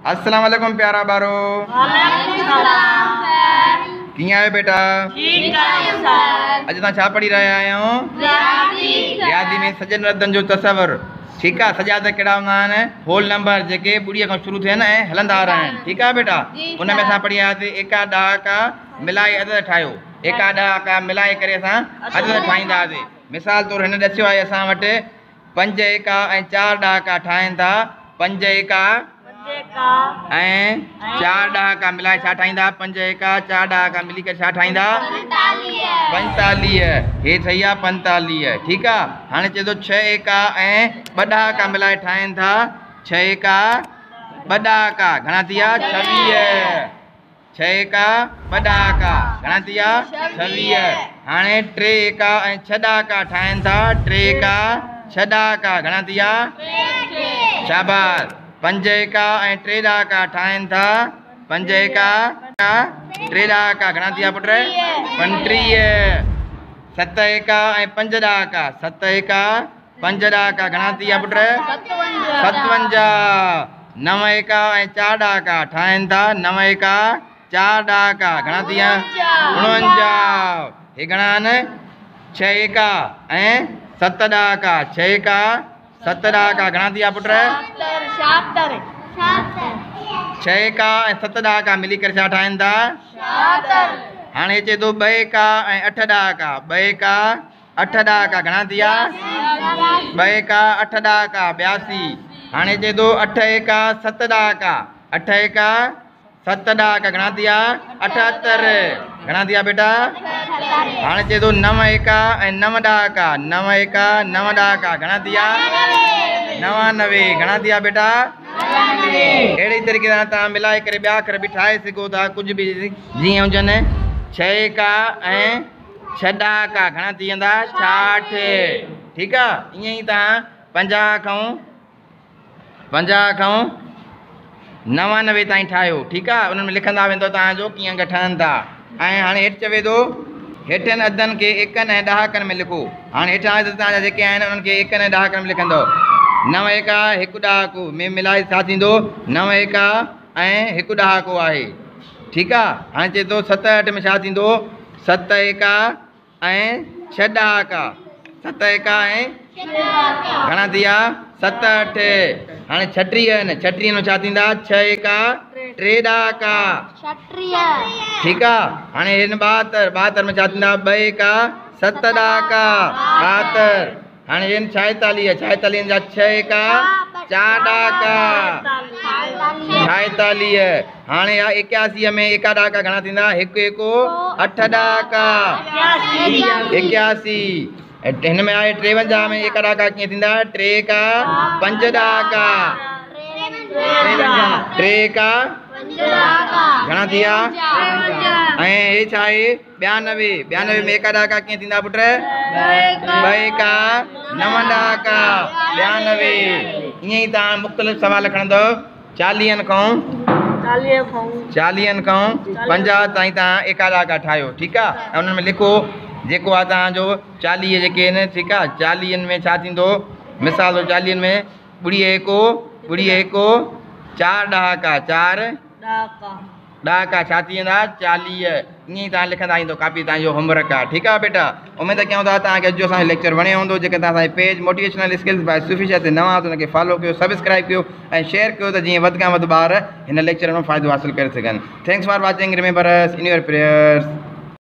अस्सलाम वालेकुम प्यारा बारो। कियां आयो बेटा? अज ता छा पढ़ी रहा आयो? रियाज़ी में सजन रदन जो तस्वर। ठीक है, सजा त केड़ा हुंदा आहिनि? होल नंबर जेके ॿुड़ीअ खां शुरू थियनि ऐं हलंदा आ रहा आहिनि। ठीक है बेटा, उन में असां पढ़ी आयासीं एका ॾहाका मिलाए अदद ठाहियो। एका ॾहाका मिलाए करे असां अदद ठाहींदासीं। मिसाल तौर हिन ॾसियो आहे असां वटि 5 एका ऐं 4 ॾहाका ठाहिनि था। 5 एका ऐं 4 ॾहाका मिलाए छा ठाहींदा? 5 एका 4 ॾहाका मिली करे छा ठाहींदा? 45। हे सही आहे 45। ठीक आहे, हाणे चए थो 6 एका ऐं 2 ॾहाका मिलाए ठाहिनि था। 6 एका 2 ॾहाका घणा थी विया? 26। 6 एका 2 ॾहाका घणा थी विया? 26। हाणे 3 एका ऐं 6 ॾहाका ठाहिनि था। 3 एका 6 ॾहाका घणा थी विया? शाबाश। 5 एका ऐं 3 ॾहाका ठाहिनि था। 5 एका 3 ॾहाका घणा थी विया पुट? 35। 7 एका ऐं 5 ॾहाका 7 एका 5 ॾहाका घणा थी विया पुट? 57। 9 एका ऐं 4 ॾहाका ठाहिनि था। 9 एका 4 ॾहाका घणा थी विया? 49। हे घणा आहिनि? 6 एका ऐं 7 ॾहाका 6 एका 7 ॾहाका घणा थी विया पुट? 6 एका ऐं 7 ॾहाका मिली करे छा ठाहिनि था? हाणे चए थो 2 एका ऐं 8 ॾहाका 2 एका 8 ॾहाका घणा थी विया? 2 एका 8 ॾहाका 82। हाणे चए थो 8 एका 7 ॾहाका 8 एका 7 ॾहाका घणा थी विया? 78। घणा थी विया बेटा? हाणे चए थो 9 एका ऐं 9 ॾहाका 9 एका 9 ॾहाका घणा थी विया? 99। घणा थी विया बेटा? अहिड़ी तरीक़े सां तव्हां मिलाए करे ॿिया अखर बि ठाहे सघो था, कुझु बि जीअं हुजनि। 6 एका ऐं 6 ॾहाका घणा थी वेंदा? 66। ठीक आहे, ईअं ई तव्हां 50 खां 99 ताईं ठाहियो। ठीक आहे, उन्हनि में लिखंदा वेंदो तव्हांजो कीअं ठहनि था। ऐं हाणे हेठि चवे थो हेठियनि अदनि खे एकनि ऐं ॾहाकनि में लिखो। हाणे हेठां तव्हांजा जेके आहिनि उन्हनि खे एकनि ऐं ॾहाकनि में लिखंदव। 9 एका 1 ॾहाको में मिलाए छा थींदो? 9 एका ऐं 1 ॾहाको आहे। ठीक आहे, हाणे चए थो 7 8 में छा थींदो? 7 एका ऐं 6 ॾहाका 7 एका ऐं घणा थी विया? 7 8। हाणे 36 आहिनि। 36 में छा थींदा? 6 एका 3 ॾहाका 36। ठीक आहे, हाणे हिन 72 में छा थींदा? 2 एका 7 ॾहाका 72। हाणे हिन 46 जा 6 एका 4 ॾहाका 46। हाणे 81 में एका ॾहाका घणा थींदा? 1 1 8 ॾहाका 81। हिन में आहे 53 में एका ॾहाका कीअं थींदा? 3 एका 5 ॾहाका 3 एका घणा थी विया? ऐं हे छा आहे? 92 में एका ॾहाका कीअं थींदा पुट? 2 एका 9 ॾहाका 92। ईअं ई तव्हां मुख़्तलिफ़ सवाल खणंदव। 40 खां 50 ताईं तव्हां एका ॾहाका ठाहियो। ठीक आहे, ऐं उन्हनि में लिखो जेको आहे तव्हांजो 40 जेके आहिनि। ठीक आहे, 40 में छा थींदो? मिसाल 40 में 0 1 4 ॾहाका 4 ॾहाका छा थी वेंदा? 40। ईअं ई तव्हां लिखंदा ईंदो। कापी तव्हांजो होमवर्क आहे। ठीक आहे बेटा, उमेद कयूं था तव्हांखे अॼु जो असांजो लेक्चर वणियो हूंदो। जेके तव्हां असांजे पेज मोटिवेशनल स्किल्स बाय सुफिशा ते नवां त हुनखे फॉलो कयो, सब्सक्राइब कयो ऐं शेयर कयो त जीअं वधि खां वधि ॿार हिन लेक्चर में फ़ाइदो हासिलु करे सघनि। Thanks for watching. रिमेंबर अस इन योर प्रेयर्स।